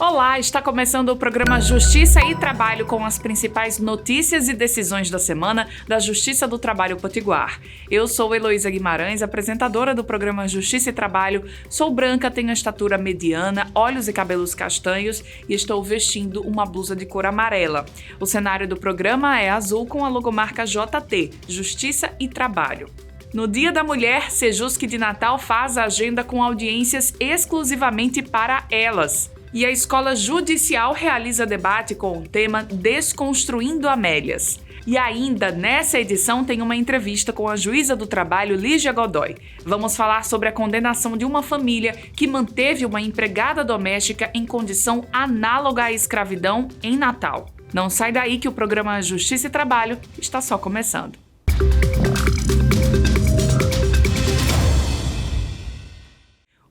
Olá, está começando o programa Justiça e Trabalho com as principais notícias e decisões da semana da Justiça do Trabalho Potiguar. Eu sou Heloísa Guimarães, apresentadora do programa Justiça e Trabalho. Sou branca, tenho estatura mediana, olhos e cabelos castanhos e estou vestindo uma blusa de cor amarela. O cenário do programa é azul com a logomarca JT, Justiça e Trabalho. No Dia da Mulher, Sejusc de Natal faz a agenda com audiências exclusivamente para elas. E a Escola Judicial realiza debate com o tema Desconstruindo Amélias. E ainda, nessa edição, tem uma entrevista com a juíza do trabalho, Lígia Godoy. Vamos falar sobre a condenação de uma família que manteve uma empregada doméstica em condição análoga à escravidão em Natal. Não sai daí que o programa Justiça e Trabalho está só começando.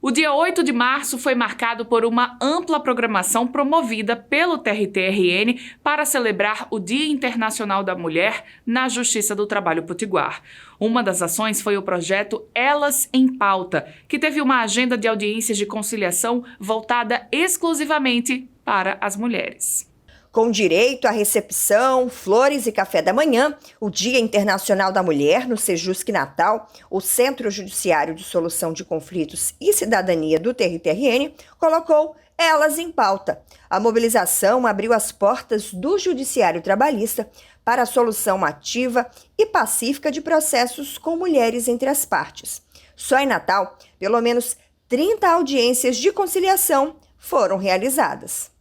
O dia 8 de março foi marcado por uma ampla programação promovida pelo TRT-RN para celebrar o Dia Internacional da Mulher na Justiça do Trabalho Potiguar. Uma das ações foi o projeto Elas em Pauta, que teve uma agenda de audiências de conciliação voltada exclusivamente para as mulheres. Com direito à recepção, flores e café da manhã, o Dia Internacional da Mulher no Sejusc Natal, o Centro Judiciário de Solução de Conflitos e Cidadania do TRT-RN, colocou Elas em Pauta. A mobilização abriu as portas do Judiciário Trabalhista para a solução ativa e pacífica de processos com mulheres entre as partes. Só em Natal, pelo menos 30 audiências de conciliação foram realizadas.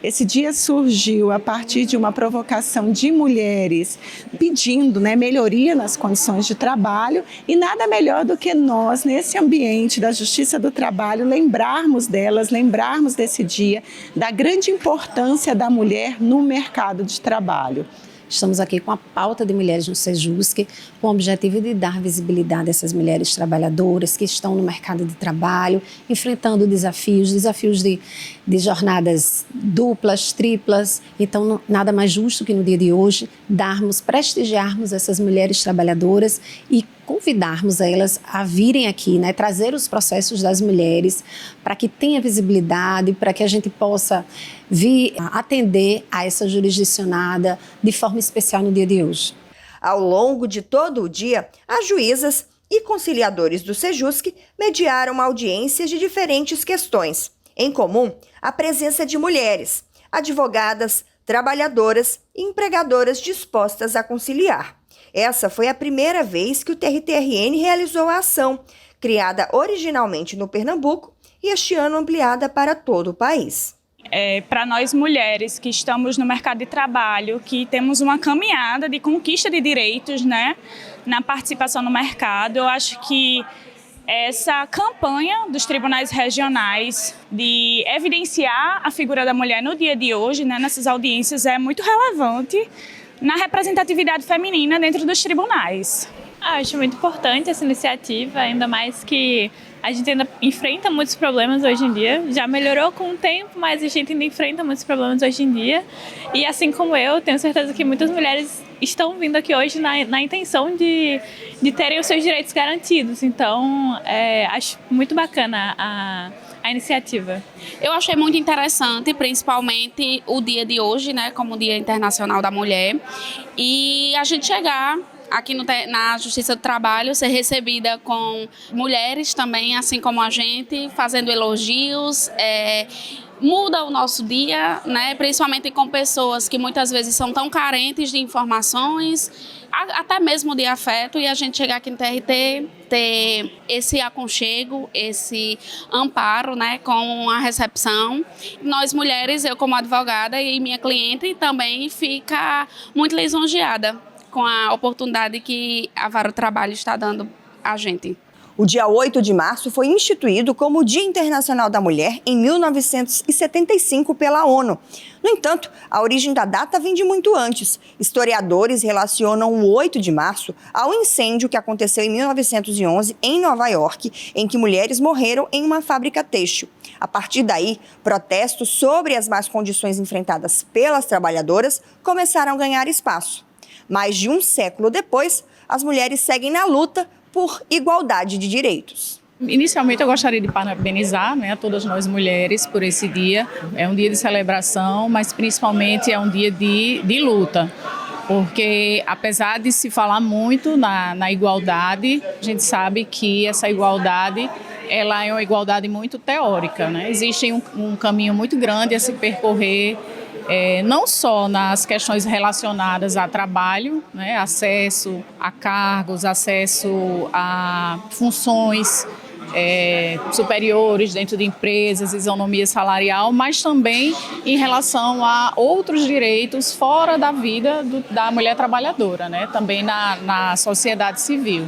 Esse dia surgiu a partir de uma provocação de mulheres pedindo melhoria nas condições de trabalho e nada melhor do que nós, nesse ambiente da Justiça do Trabalho, lembrarmos delas, lembrarmos desse dia, da grande importância da mulher no mercado de trabalho. Estamos aqui com a pauta de mulheres no Sejusc, com o objetivo de dar visibilidade a essas mulheres trabalhadoras que estão no mercado de trabalho, enfrentando desafios de jornadas duplas, triplas. Então, nada mais justo que no dia de hoje prestigiarmos essas mulheres trabalhadoras e convidarmos elas a virem aqui, trazer os processos das mulheres para que tenha visibilidade, para que a gente possa vir atender a essa jurisdicionada de forma especial no dia de hoje. Ao longo de todo o dia, as juízas e conciliadores do Sejusc mediaram audiências de diferentes questões. Em comum, a presença de mulheres, advogadas, trabalhadoras e empregadoras dispostas a conciliar. Essa foi a primeira vez que o TRT-RN realizou a ação, criada originalmente no Pernambuco e este ano ampliada para todo o país. Para nós mulheres que estamos no mercado de trabalho, que temos uma caminhada de conquista de direitos, na participação no mercado, eu acho que essa campanha dos tribunais regionais de evidenciar a figura da mulher no dia de hoje, nessas audiências, é muito relevante na representatividade feminina dentro dos tribunais. Acho muito importante essa iniciativa, ainda mais que a gente ainda enfrenta muitos problemas hoje em dia. Já melhorou com o tempo, mas a gente ainda enfrenta muitos problemas hoje em dia. E assim como eu, tenho certeza que muitas mulheres estão vindo aqui hoje na intenção de terem os seus direitos garantidos. Então, acho muito bacana a iniciativa. Eu achei muito interessante, principalmente o dia de hoje, como o Dia Internacional da Mulher, e a gente chegar aqui na Justiça do Trabalho, ser recebida com mulheres também, assim como a gente, fazendo elogios, muda o nosso dia, principalmente com pessoas que muitas vezes são tão carentes de informações, até mesmo de afeto, e a gente chegar aqui no TRT, ter esse aconchego, esse amparo, com a recepção. Nós mulheres, eu como advogada e minha cliente também fica muito lisonjeada com a oportunidade que a Vara do Trabalho está dando a gente. O dia 8 de março foi instituído como o Dia Internacional da Mulher em 1975 pela ONU. No entanto, a origem da data vem de muito antes. Historiadores relacionam o 8 de março ao incêndio que aconteceu em 1911 em Nova York, em que mulheres morreram em uma fábrica têxtil. A partir daí, protestos sobre as más condições enfrentadas pelas trabalhadoras começaram a ganhar espaço. Mais de um século depois, as mulheres seguem na luta por igualdade de direitos. Inicialmente eu gostaria de parabenizar, né, a todas nós mulheres por esse dia. É um dia de celebração, mas principalmente é um dia de luta. Porque apesar de se falar muito na igualdade, a gente sabe que essa igualdade ela é uma igualdade muito teórica, né? Existe um caminho muito grande a se percorrer, não só nas questões relacionadas a trabalho, né? Acesso a cargos, acesso a funções superiores dentro de empresas, isonomia salarial, mas também em relação a outros direitos fora da vida da mulher trabalhadora, né? Também na sociedade civil.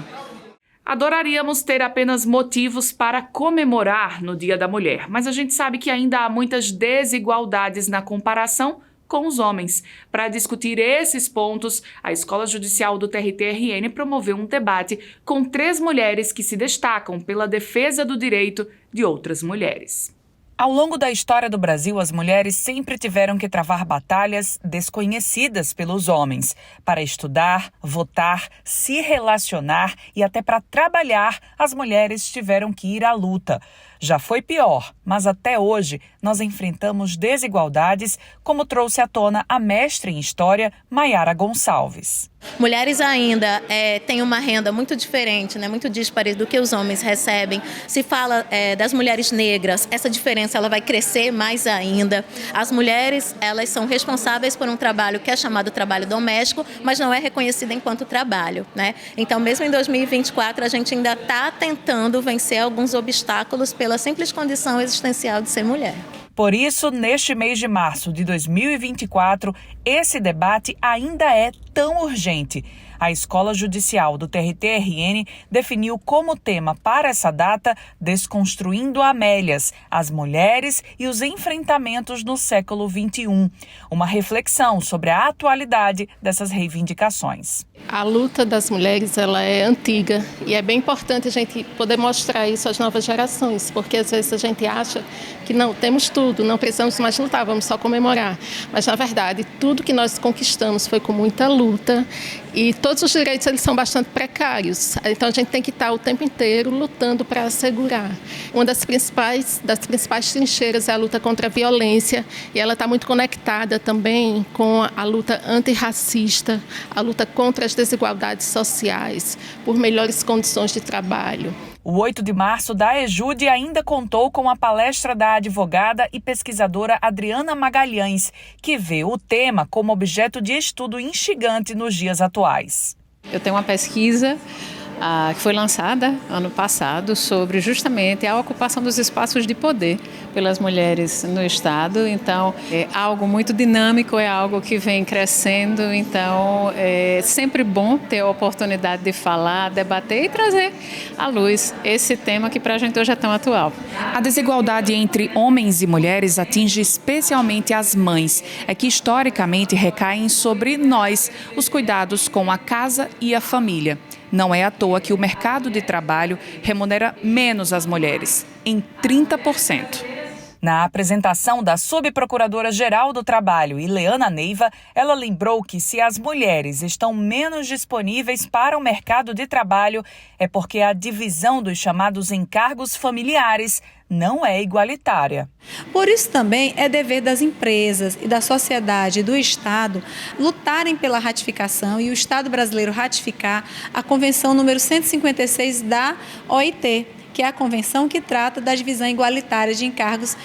Adoraríamos ter apenas motivos para comemorar no Dia da Mulher, mas a gente sabe que ainda há muitas desigualdades na comparação com os homens. Para discutir esses pontos, a Escola Judicial do TRT-RN promoveu um debate com 3 mulheres que se destacam pela defesa do direito de outras mulheres. Ao longo da história do Brasil, as mulheres sempre tiveram que travar batalhas desconhecidas pelos homens. Para estudar, votar, se relacionar e até para trabalhar, as mulheres tiveram que ir à luta. Já foi pior, mas até hoje nós enfrentamos desigualdades, como trouxe à tona a mestra em História, Maiara Gonçalves. Mulheres ainda têm uma renda muito diferente, né, muito dispare do que os homens recebem. Se fala das mulheres negras, essa diferença ela vai crescer mais ainda. As mulheres elas são responsáveis por um trabalho que é chamado trabalho doméstico, mas não é reconhecido enquanto trabalho, né? Então, mesmo em 2024, a gente ainda está tentando vencer alguns obstáculos pela simples condição existencial de ser mulher. Por isso, neste mês de março de 2024, esse debate ainda é tão urgente. A Escola Judicial do TRT-RN definiu como tema para essa data Desconstruindo Amélias, as mulheres e os enfrentamentos no século XXI. Uma reflexão sobre a atualidade dessas reivindicações. A luta das mulheres ela é antiga e é bem importante a gente poder mostrar isso às novas gerações, porque às vezes a gente acha que não temos tudo, não precisamos mais lutar, vamos só comemorar. Mas na verdade tudo que nós conquistamos foi com muita luta e todos os direitos eles são bastante precários. Então a gente tem que estar o tempo inteiro lutando para assegurar. Uma das principais trincheiras é a luta contra a violência e ela está muito conectada também com a luta antirracista, a luta contra as desigualdades sociais, por melhores condições de trabalho. O 8 de março da EJUDE ainda contou com a palestra da advogada e pesquisadora Adriana Magalhães, que vê o tema como objeto de estudo instigante nos dias atuais. Eu tenho uma pesquisa que foi lançada ano passado sobre justamente a ocupação dos espaços de poder pelas mulheres no Estado. Então, é algo muito dinâmico, é algo que vem crescendo. Então, é sempre bom ter a oportunidade de falar, debater e trazer à luz esse tema que para a gente hoje é tão atual. A desigualdade entre homens e mulheres atinge especialmente as mães, que historicamente recaem sobre nós, os cuidados com a casa e a família. Não é à toa que o mercado de trabalho remunera menos as mulheres, em 30%. Na apresentação da Subprocuradora-Geral do Trabalho, Ileana Neiva, ela lembrou que se as mulheres estão menos disponíveis para o mercado de trabalho, é porque a divisão dos chamados encargos familiares não é igualitária. Por isso também é dever das empresas e da sociedade e do Estado lutarem pela ratificação e o Estado brasileiro ratificar a Convenção número 156 da OIT, que é a convenção que trata da divisão igualitária de encargos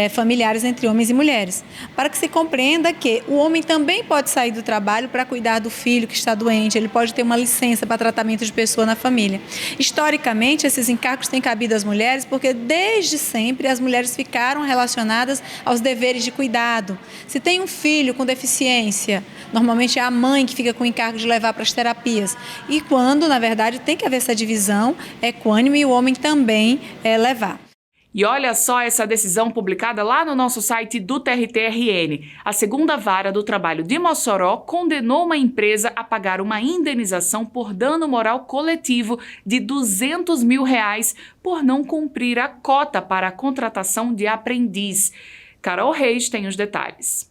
familiares entre homens e mulheres, para que se compreenda que o homem também pode sair do trabalho para cuidar do filho que está doente, ele pode ter uma licença para tratamento de pessoa na família. Historicamente, esses encargos têm cabido às mulheres porque desde sempre as mulheres ficaram relacionadas aos deveres de cuidado. Se tem um filho com deficiência, normalmente é a mãe que fica com o encargo de levar para as terapias. E quando, na verdade, tem que haver essa divisão equânime e o homem também levar. E olha só essa decisão publicada lá no nosso site do TRT-RN. A segunda vara do trabalho de Mossoró condenou uma empresa a pagar uma indenização por dano moral coletivo de R$200 mil por não cumprir a cota para a contratação de aprendiz. Carol Reis tem os detalhes.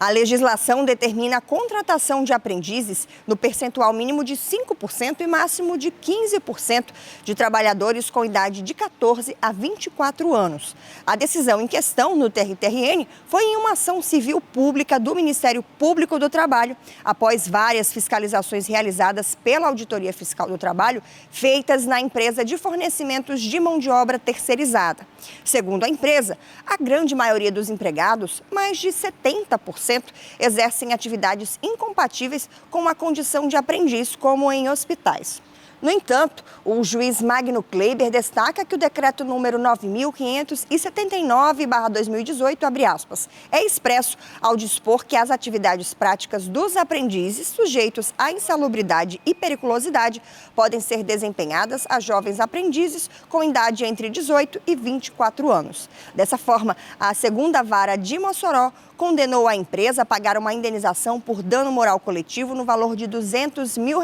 A legislação determina a contratação de aprendizes no percentual mínimo de 5% e máximo de 15% de trabalhadores com idade de 14 a 24 anos. A decisão em questão no TRT-RN foi em uma ação civil pública do Ministério Público do Trabalho, após várias fiscalizações realizadas pela Auditoria Fiscal do Trabalho, feitas na empresa de fornecimentos de mão de obra terceirizada. Segundo a empresa, a grande maioria dos empregados, mais de 70%, exercem atividades incompatíveis com a condição de aprendiz, como em hospitais. No entanto, o juiz Magno Kleiber destaca que o decreto número 9.579/2018, abre aspas, é expresso ao dispor que as atividades práticas dos aprendizes sujeitos à insalubridade e periculosidade podem ser desempenhadas a jovens aprendizes com idade entre 18 e 24 anos. Dessa forma, a segunda vara de Mossoró condenou a empresa a pagar uma indenização por dano moral coletivo no valor de R$200 mil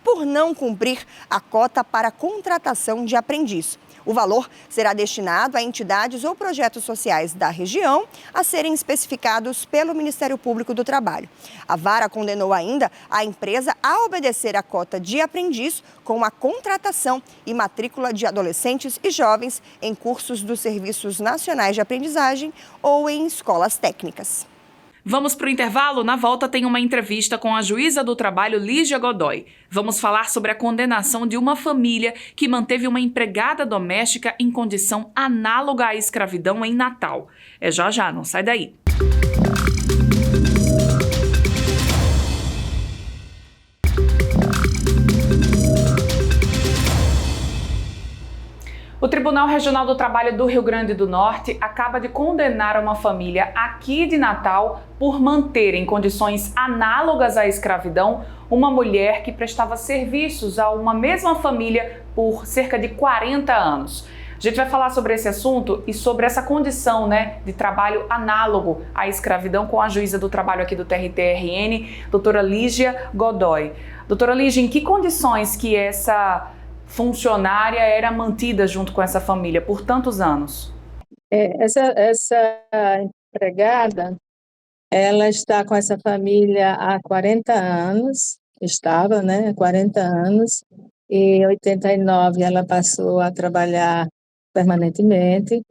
por não cumprir a cota para contratação de aprendiz. O valor será destinado a entidades ou projetos sociais da região a serem especificados pelo Ministério Público do Trabalho. A vara condenou ainda a empresa a obedecer a cota de aprendiz com a contratação e matrícula de adolescentes e jovens em cursos dos Serviços Nacionais de Aprendizagem ou em escolas técnicas. Vamos para o intervalo? Na volta tem uma entrevista com a juíza do trabalho Lígia Godoy. Vamos falar sobre a condenação de uma família que manteve uma empregada doméstica em condição análoga à escravidão em Natal. É já, não sai daí. O Tribunal Regional do Trabalho do Rio Grande do Norte acaba de condenar uma família aqui de Natal por manter em condições análogas à escravidão uma mulher que prestava serviços a uma mesma família por cerca de 40 anos. A gente vai falar sobre esse assunto e sobre essa condição, de trabalho análogo à escravidão com a juíza do trabalho aqui do TRT-RN, doutora Lígia Godoy. Doutora Lígia, em que condições que essa funcionária era mantida junto com essa família por tantos anos? Essa empregada, ela está com essa família há 40 anos, estava, 40 anos, e em 89 ela passou a trabalhar permanentemente,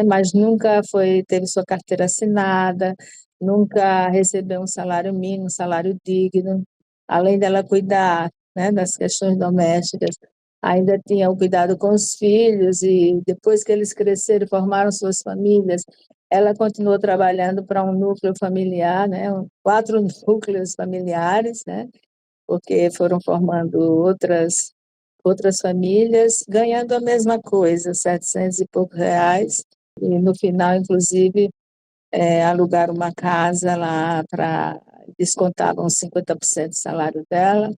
mas nunca teve sua carteira assinada, nunca recebeu um salário mínimo, um salário digno, além dela cuidar, das questões domésticas, ainda tinha o cuidado com os filhos e depois que eles cresceram e formaram suas famílias, ela continuou trabalhando para um núcleo familiar, 4 núcleos familiares, porque foram formando outras famílias, ganhando a mesma coisa, R$700 e poucos, e no final, inclusive, alugaram uma casa lá descontavam 50% do salário dela,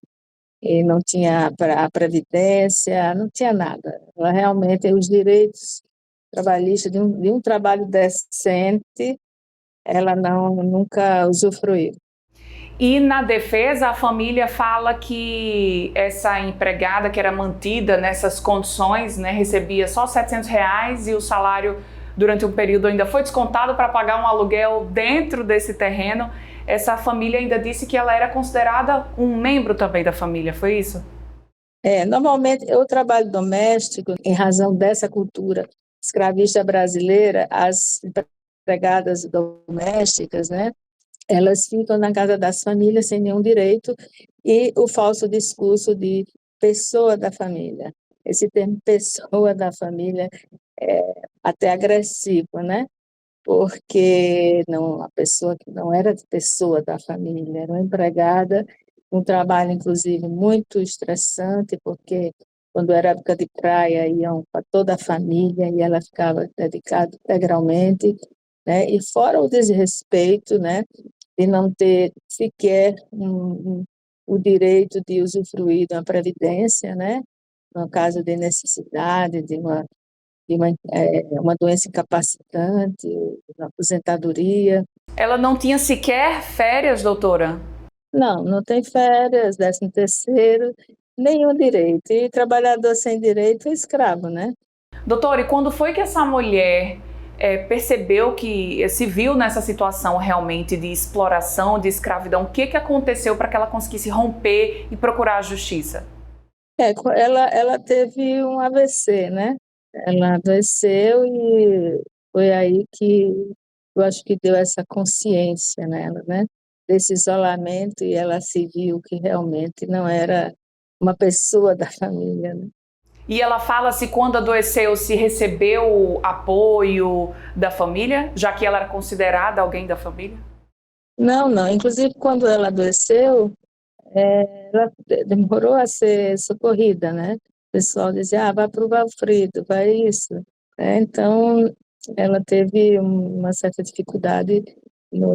e não tinha a previdência, não tinha nada. Ela realmente, os direitos trabalhistas de um trabalho decente, ela nunca usufruiu. E na defesa, a família fala que essa empregada que era mantida nessas condições, recebia só R$700 e o salário durante um período ainda foi descontado para pagar um aluguel dentro desse terreno. Essa família ainda disse que ela era considerada um membro também da família, foi isso? Normalmente o trabalho doméstico, em razão dessa cultura escravista brasileira, as empregadas domésticas, elas ficam na casa das famílias sem nenhum direito, e o falso discurso de pessoa da família. Esse termo pessoa da família é até agressivo, porque a pessoa que não era pessoa da família, era uma empregada, um trabalho, inclusive, muito estressante, porque quando era época de praia, iam para toda a família e ela ficava dedicada integralmente, e fora o desrespeito, de não ter sequer o direito de usufruir de uma previdência, no caso de necessidade, de uma doença incapacitante, uma aposentadoria. Ela não tinha sequer férias, doutora? Não tem férias, 13º, nenhum direito. E trabalhador sem direito é escravo, Doutora, e quando foi que essa mulher percebeu que se viu nessa situação realmente de exploração, de escravidão, o que aconteceu para que ela conseguisse romper e procurar a justiça? Ela teve um AVC, né? Ela adoeceu e foi aí que eu acho que deu essa consciência nela, né? Desse isolamento, e ela se viu que realmente não era uma pessoa da família, né? E ela fala se quando adoeceu, se recebeu apoio da família, já que ela era considerada alguém da família? Não. Inclusive, quando ela adoeceu, ela demorou a ser socorrida, né? O pessoal dizia, vai para o Valfrido, vai isso. Então, ela teve uma certa dificuldade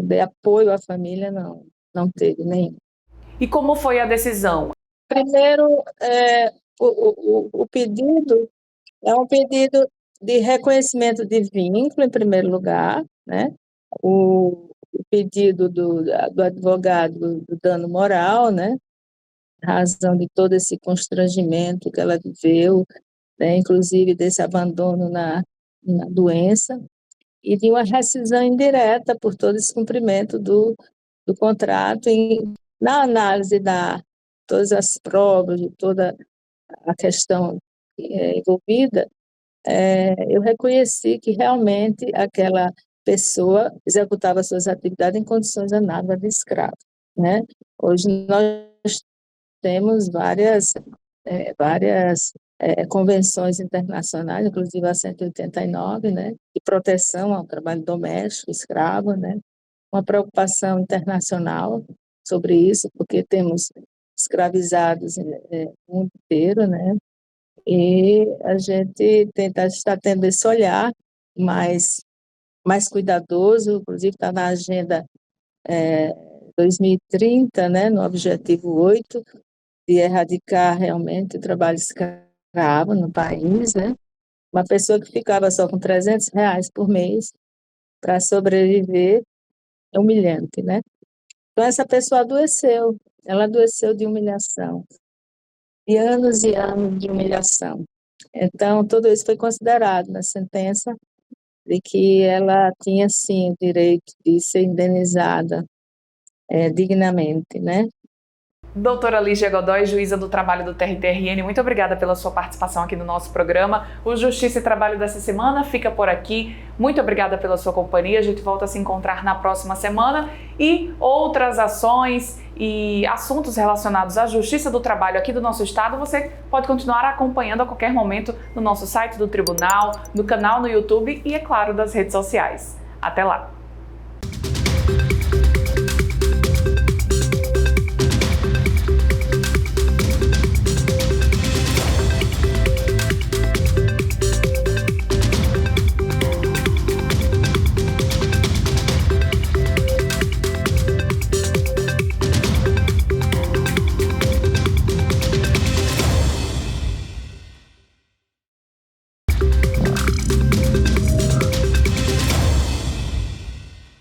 de apoio à família, não teve nenhum. E como foi a decisão? Primeiro, o pedido é um pedido de reconhecimento de vínculo, em primeiro lugar, né? O pedido do advogado do dano moral, né? Razão de todo esse constrangimento que ela viveu, né? Inclusive desse abandono na doença, e de uma rescisão indireta por todo esse cumprimento do contrato. Na análise da todas as provas, de toda a questão envolvida, eu reconheci que realmente aquela pessoa executava suas atividades em condições análogas de escravo, né? Hoje nós temos várias convenções internacionais, inclusive a 189, né, de proteção ao trabalho doméstico, escravo, né? Uma preocupação internacional sobre isso, porque temos escravizados no mundo inteiro, né? E a gente está tendo esse olhar mais cuidadoso, inclusive está na agenda 2030, né, no objetivo 8, de erradicar realmente o trabalho escravo no país, né? Uma pessoa que ficava só com R$300 por mês para sobreviver é humilhante, né? Então, essa pessoa adoeceu, ela adoeceu de humilhação, de anos e anos de humilhação. Então, tudo isso foi considerado na sentença, de que ela tinha, sim, o direito de ser indenizada dignamente, né? Doutora Lígia Godoy, juíza do trabalho do TRT-RN, muito obrigada pela sua participação aqui no nosso programa. O Justiça e Trabalho dessa semana fica por aqui. Muito obrigada pela sua companhia. A gente volta a se encontrar na próxima semana. E outras ações e assuntos relacionados à Justiça do Trabalho aqui do nosso estado, você pode continuar acompanhando a qualquer momento no nosso site do Tribunal, no canal no YouTube e, é claro, das redes sociais. Até lá!